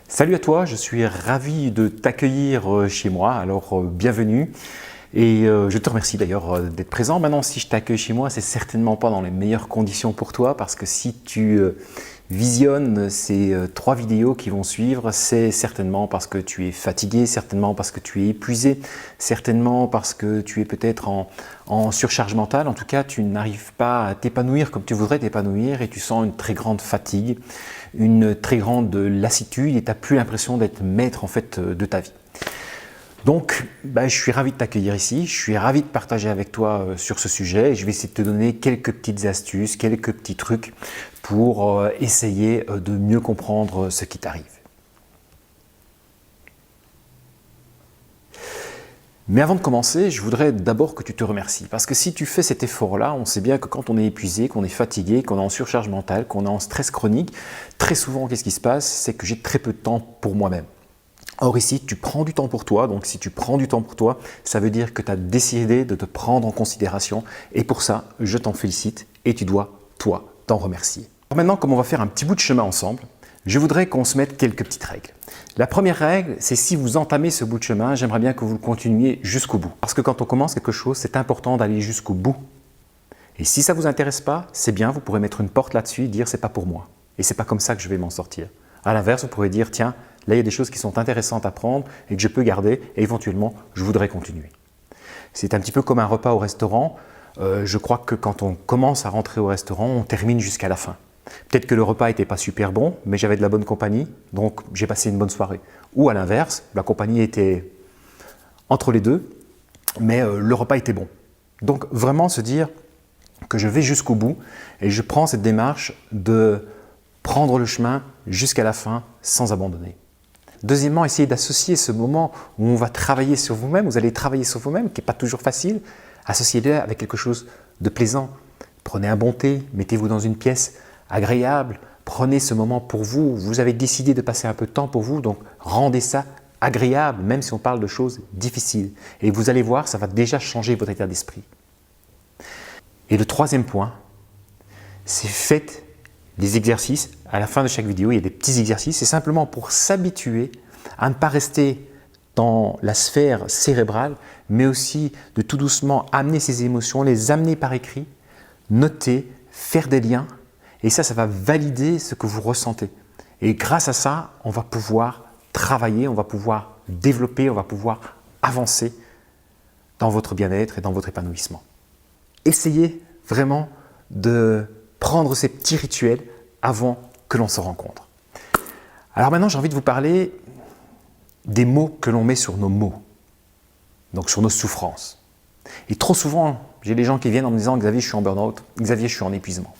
Salut à toi, je suis ravi de t'accueillir chez moi, alors bienvenue et je te remercie d'ailleurs d'être présent. Maintenant, si je t'accueille chez moi, c'est certainement pas dans les meilleures conditions pour toi parce que si tu visionnes ces 3 vidéos qui vont suivre, c'est certainement parce que tu es fatigué, certainement parce que tu es épuisé, certainement parce que tu es peut-être en surcharge mentale. En tout cas, tu n'arrives pas à t'épanouir comme tu voudrais t'épanouir et tu sens une très grande fatigue, une très grande lassitude et tu n'as plus l'impression d'être maître en fait de ta vie. Donc, je suis ravi de t'accueillir ici, je suis ravi de partager avec toi sur ce sujet et je vais essayer de te donner quelques petites astuces, quelques petits trucs pour essayer de mieux comprendre ce qui t'arrive. Mais avant de commencer, je voudrais d'abord que tu te remercies parce que si tu fais cet effort-là, on sait bien que quand on est épuisé, qu'on est fatigué, qu'on est en surcharge mentale, qu'on est en stress chronique, très souvent, qu'est-ce qui se passe? C'est que j'ai très peu de temps pour moi-même. Or ici, tu prends du temps pour toi, donc si tu prends du temps pour toi, ça veut dire que tu as décidé de te prendre en considération et pour ça, je t'en félicite et tu dois, toi, t'en remercier. Alors maintenant, comme on va faire un petit bout de chemin ensemble, je voudrais qu'on se mette quelques petites règles. La première règle, c'est si vous entamez ce bout de chemin, j'aimerais bien que vous le continuiez jusqu'au bout. Parce que quand on commence quelque chose, c'est important d'aller jusqu'au bout. Et si ça ne vous intéresse pas, c'est bien, vous pourrez mettre une porte là-dessus et dire c'est pas pour moi. Et c'est pas comme ça que je vais m'en sortir. À l'inverse, vous pourrez dire tiens, là il y a des choses qui sont intéressantes à prendre et que je peux garder et éventuellement je voudrais continuer. C'est un petit peu comme un repas au restaurant. Je crois que quand on commence à rentrer au restaurant, on termine jusqu'à la fin. Peut-être que le repas n'était pas super bon, mais j'avais de la bonne compagnie, donc j'ai passé une bonne soirée. Ou à l'inverse, la compagnie était entre les deux, mais le repas était bon. Donc vraiment se dire que je vais jusqu'au bout et je prends cette démarche de prendre le chemin jusqu'à la fin sans abandonner. Deuxièmement, essayez d'associer ce moment où on va travailler sur vous-même, vous allez travailler sur vous-même, qui n'est pas toujours facile, associez-le avec quelque chose de plaisant. Prenez un bon thé, mettez-vous dans une pièce agréable, prenez ce moment pour vous, vous avez décidé de passer un peu de temps pour vous, donc rendez ça agréable, même si on parle de choses difficiles. Et vous allez voir, ça va déjà changer votre état d'esprit. Et le troisième point, c'est faites des exercices. À la fin de chaque vidéo, il y a des petits exercices. C'est simplement pour s'habituer à ne pas rester dans la sphère cérébrale, mais aussi de tout doucement amener ses émotions, les amener par écrit, noter, faire des liens. Et ça va valider ce que vous ressentez. Et grâce à ça, on va pouvoir travailler, on va pouvoir développer, on va pouvoir avancer dans votre bien-être et dans votre épanouissement. Essayez vraiment de prendre ces petits rituels avant que l'on se rencontre. Alors maintenant, j'ai envie de vous parler des mots que l'on met sur nos maux, donc sur nos souffrances. Et trop souvent, j'ai des gens qui viennent en me disant « Xavier, je suis en burn-out, Xavier, je suis en épuisement ».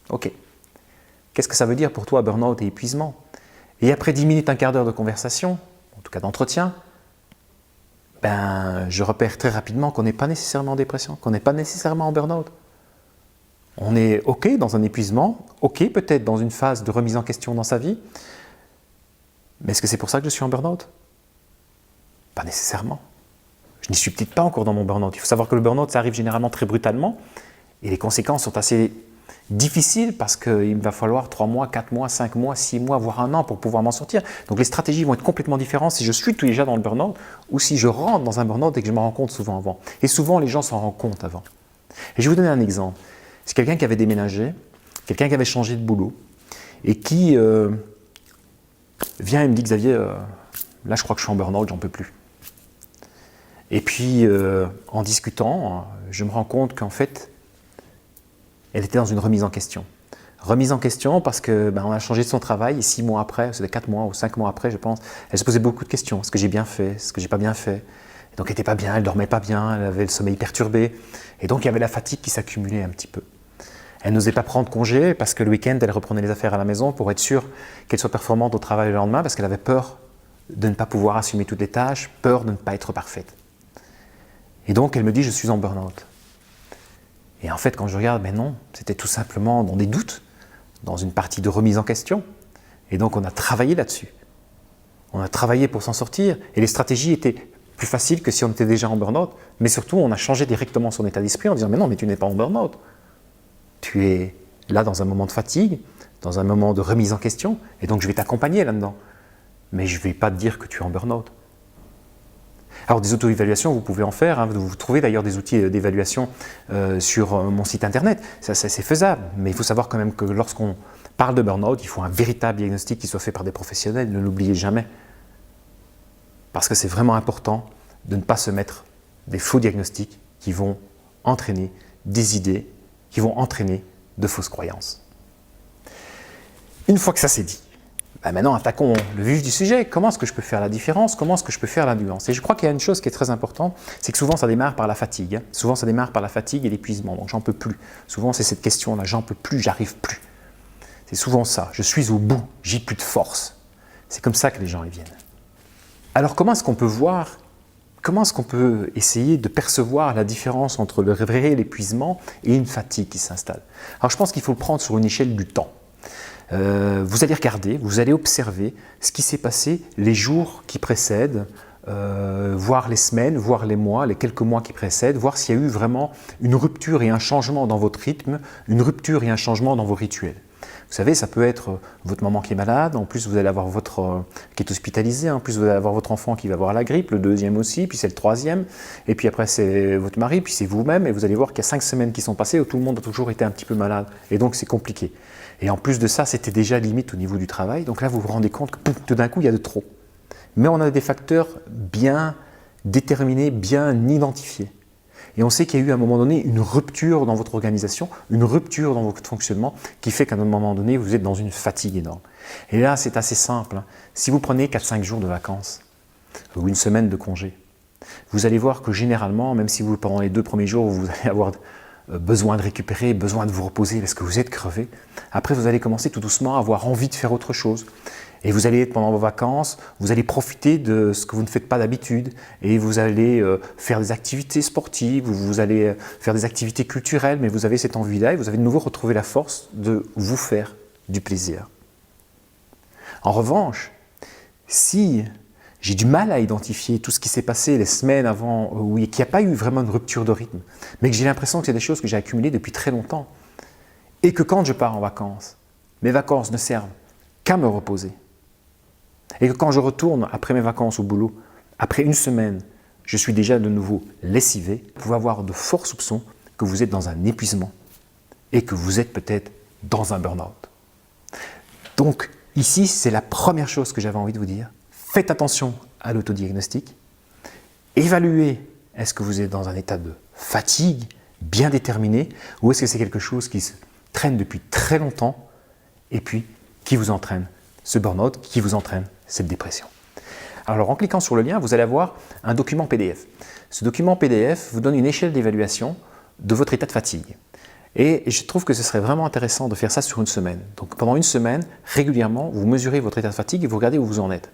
Ok, qu'est-ce que ça veut dire pour toi burn-out et épuisement? Et après 10 minutes, un quart d'heure de conversation, en tout cas d'entretien, je repère très rapidement qu'on n'est pas nécessairement en dépression, qu'on n'est pas nécessairement en burn-out. On est ok dans un épuisement, ok peut-être dans une phase de remise en question dans sa vie, mais est-ce que c'est pour ça que je suis en burn-out? Pas nécessairement. Je n'y suis peut-être pas encore dans mon burn-out. Il faut savoir que le burn-out, ça arrive généralement très brutalement et les conséquences sont assez difficiles parce qu'il va falloir 3 mois, 4 mois, 5 mois, 6 mois, voire 1 an pour pouvoir m'en sortir. Donc les stratégies vont être complètement différentes si je suis déjà dans le burn-out ou si je rentre dans un burn-out et que je m'en rends compte souvent avant. Et souvent, les gens s'en rendent compte avant. Et je vais vous donner un exemple. C'est quelqu'un qui avait déménagé, quelqu'un qui avait changé de boulot et qui vient et me dit « Xavier, là je crois que je suis en burn-out, j'en peux plus ». Et puis en discutant, je me rends compte qu'en fait, elle était dans une remise en question. Remise en question parce que on a changé de son travail et 6 mois après, c'était 4 mois ou 5 mois après, je pense, elle se posait beaucoup de questions. Est-ce que j'ai bien fait? Est-ce que j'ai pas bien fait? Et donc elle n'était pas bien, elle dormait pas bien, elle avait le sommeil perturbé. Et donc il y avait la fatigue qui s'accumulait un petit peu. Elle n'osait pas prendre congé parce que le week-end, elle reprenait les affaires à la maison pour être sûre qu'elle soit performante au travail le lendemain parce qu'elle avait peur de ne pas pouvoir assumer toutes les tâches, peur de ne pas être parfaite. Et donc elle me dit « je suis en burn-out ». Et en fait, quand je regarde, non, c'était tout simplement dans des doutes, dans une partie de remise en question. Et donc, on a travaillé là-dessus. On a travaillé pour s'en sortir. Et les stratégies étaient plus faciles que si on était déjà en burn-out. Mais surtout, on a changé directement son état d'esprit en disant « mais non, mais tu n'es pas en burn-out. Tu es là dans un moment de fatigue, dans un moment de remise en question. Et donc, je vais t'accompagner là-dedans. mais je ne vais pas te dire que tu es en burn-out. Alors des auto-évaluations, vous pouvez en faire, hein. Vous trouvez d'ailleurs des outils d'évaluation sur mon site internet, ça c'est faisable, mais il faut savoir quand même que lorsqu'on parle de burn-out, il faut un véritable diagnostic qui soit fait par des professionnels, ne l'oubliez jamais. Parce que c'est vraiment important de ne pas se mettre des faux diagnostics qui vont entraîner des idées, qui vont entraîner de fausses croyances. Une fois que ça c'est dit, maintenant attaquons le vif du sujet. Comment est-ce que je peux faire la différence? Comment est-ce que je peux faire la nuance? Et je crois qu'il y a une chose qui est très importante, c'est que souvent ça démarre par la fatigue. Hein. Souvent ça démarre par la fatigue et l'épuisement. Donc j'en peux plus. Souvent c'est cette question-là, j'en peux plus, j'arrive plus. C'est souvent ça, je suis au bout, j'ai plus de force. C'est comme ça que les gens y viennent. Alors comment est-ce qu'on peut voir, comment est-ce qu'on peut essayer de percevoir la différence entre le réveil, l'épuisement et une fatigue qui s'installe? Alors je pense qu'il faut le prendre sur une échelle du temps. Vous allez regarder, vous allez observer ce qui s'est passé les jours qui précèdent, voir les semaines, voir les mois, les quelques mois qui précèdent, voir s'il y a eu vraiment une rupture et un changement dans votre rythme, une rupture et un changement dans vos rituels. Vous savez, ça peut être votre maman qui est malade, en plus vous allez avoir votre qui est hospitalisé, en plus vous allez avoir votre enfant qui va avoir la grippe, le deuxième aussi, puis c'est le troisième, et puis après c'est votre mari, puis c'est vous-même, et vous allez voir qu'il y a 5 semaines qui sont passées où tout le monde a toujours été un petit peu malade, et donc c'est compliqué. Et en plus de ça, c'était déjà limite au niveau du travail, donc là vous vous rendez compte que pouf, tout d'un coup il y a de trop. Mais on a des facteurs bien déterminés, bien identifiés. Et on sait qu'il y a eu à un moment donné une rupture dans votre organisation, une rupture dans votre fonctionnement qui fait qu'à un moment donné, vous êtes dans une fatigue énorme. Et là, c'est assez simple. Hein. Si vous prenez 4-5 jours de vacances ou une semaine de congé, vous allez voir que généralement, même si pendant les 2 premiers jours, vous allez avoir besoin de récupérer, besoin de vous reposer parce que vous êtes crevé, après vous allez commencer tout doucement à avoir envie de faire autre chose. Et vous allez être pendant vos vacances, vous allez profiter de ce que vous ne faites pas d'habitude et vous allez faire des activités sportives, vous allez faire des activités culturelles, mais vous avez cette envie-là et vous avez de nouveau retrouvé la force de vous faire du plaisir. En revanche, si j'ai du mal à identifier tout ce qui s'est passé les semaines avant, qu'il n'y a pas eu vraiment de rupture de rythme, mais que j'ai l'impression que c'est des choses que j'ai accumulées depuis très longtemps, et que quand je pars en vacances, mes vacances ne servent qu'à me reposer, et que quand je retourne après mes vacances au boulot, après une semaine, je suis déjà de nouveau lessivé, vous pouvez avoir de forts soupçons que vous êtes dans un épuisement et que vous êtes peut-être dans un burn-out. Donc ici, c'est la première chose que j'avais envie de vous dire. Faites attention à l'autodiagnostic. Évaluez, est-ce que vous êtes dans un état de fatigue bien déterminé ou est-ce que c'est quelque chose qui se traîne depuis très longtemps et puis qui vous entraîne ce burn-out, qui vous entraîne cette dépression. Alors en cliquant sur le lien, vous allez avoir un document PDF. Ce document PDF vous donne une échelle d'évaluation de votre état de fatigue. Et je trouve que ce serait vraiment intéressant de faire ça sur une semaine. Donc pendant une semaine, régulièrement, vous mesurez votre état de fatigue et vous regardez où vous en êtes.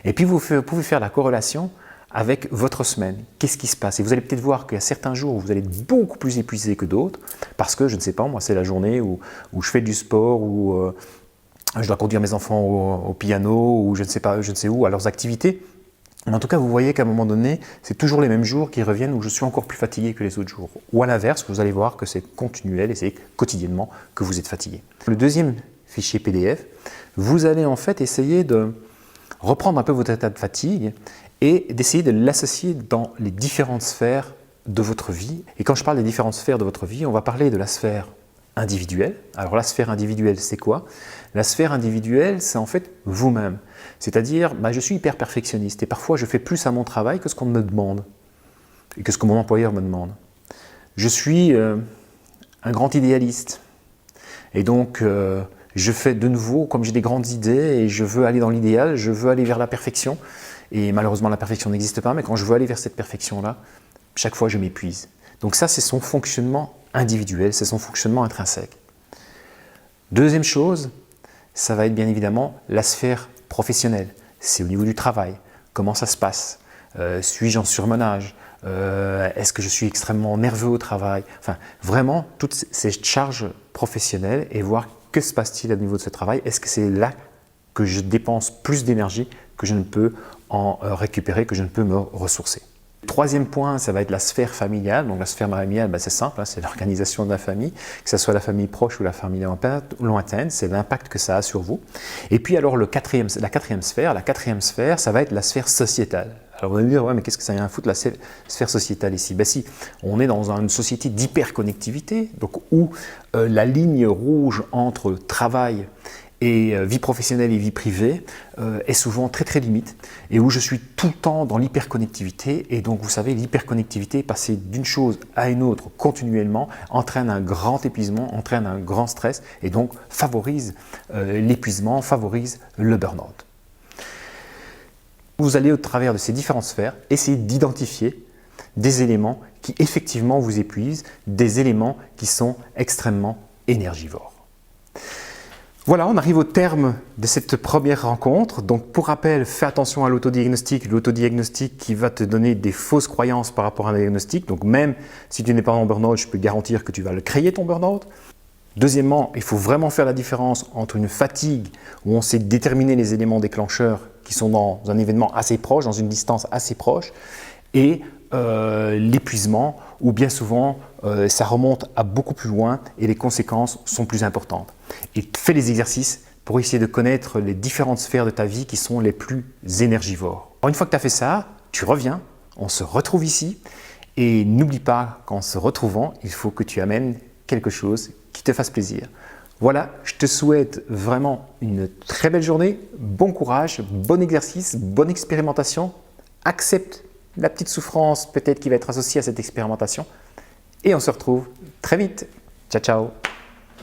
Et puis vous pouvez faire la corrélation avec votre semaine. Qu'est-ce qui se passe? Et vous allez peut-être voir qu'il y a certains jours où vous allez être beaucoup plus épuisé que d'autres parce que, je ne sais pas, moi c'est la journée où je fais du sport, où je dois conduire mes enfants au piano ou je ne sais pas, je ne sais où, à leurs activités. Mais en tout cas, vous voyez qu'à un moment donné, c'est toujours les mêmes jours qui reviennent où je suis encore plus fatigué que les autres jours. Ou à l'inverse, vous allez voir que c'est continuel et c'est quotidiennement que vous êtes fatigué. Le deuxième fichier PDF, vous allez en fait essayer de reprendre un peu votre état de fatigue et d'essayer de l'associer dans les différentes sphères de votre vie. Et quand je parle des différentes sphères de votre vie, on va parler de la sphère individuelle. Alors la sphère individuelle, c'est quoi? La sphère individuelle, c'est en fait vous-même. C'est-à-dire, je suis hyper perfectionniste et parfois je fais plus à mon travail que ce qu'on me demande et que ce que mon employeur me demande. Je suis un grand idéaliste et donc je fais de nouveau, comme j'ai des grandes idées et je veux aller dans l'idéal, je veux aller vers la perfection et malheureusement la perfection n'existe pas, mais quand je veux aller vers cette perfection-là, chaque fois je m'épuise. Donc ça, c'est son fonctionnement individuel, c'est son fonctionnement intrinsèque. Deuxième chose, ça va être bien évidemment la sphère professionnelle. C'est au niveau du travail. Comment ça se passe? Suis-je en surmenage? Est-ce que je suis extrêmement nerveux au travail? Enfin, vraiment, toutes ces charges professionnelles et voir que se passe-t-il au niveau de ce travail? Est-ce que c'est là que je dépense plus d'énergie que je ne peux en récupérer, que je ne peux me ressourcer? Troisième point, ça va être la sphère familiale. Donc la sphère familiale, c'est simple, hein, c'est l'organisation de la famille, que ce soit la famille proche ou la famille lointaine, c'est l'impact que ça a sur vous. Et puis alors la quatrième sphère, ça va être la sphère sociétale. Alors vous allez me dire, ouais, mais qu'est-ce que ça vient foutre la sphère sociétale ici? Ben si, on est dans une société d'hyperconnectivité, donc où la ligne rouge entre travail et vie professionnelle et vie privée est souvent très très limite, et où je suis tout le temps dans l'hyperconnectivité. Et donc vous savez, l'hyperconnectivité, passer d'une chose à une autre continuellement, entraîne un grand épuisement, entraîne un grand stress, et donc favorise l'épuisement, favorise le burn-out. Vous allez au travers de ces différentes sphères essayer d'identifier des éléments qui effectivement vous épuisent, des éléments qui sont extrêmement énergivores. Voilà, on arrive au terme de cette première rencontre. Donc pour rappel, fais attention à l'autodiagnostic qui va te donner des fausses croyances par rapport à un diagnostic. Donc même si tu n'es pas en burn-out, je peux garantir que tu vas le créer ton burn-out. Deuxièmement, il faut vraiment faire la différence entre une fatigue où on sait déterminer les éléments déclencheurs qui sont dans un événement assez proche, dans une distance assez proche, et l'épuisement où bien souvent ça remonte à beaucoup plus loin et les conséquences sont plus importantes. Et fais les exercices pour essayer de connaître les différentes sphères de ta vie qui sont les plus énergivores. Alors, une fois que tu as fait ça, tu reviens, on se retrouve ici, et n'oublie pas qu'en se retrouvant, il faut que tu amènes quelque chose qui te fasse plaisir. Voilà, je te souhaite vraiment une très belle journée, bon courage, bon exercice, bonne expérimentation. Accepte la petite souffrance peut-être qui va être associée à cette expérimentation. Et on se retrouve très vite. Ciao, ciao.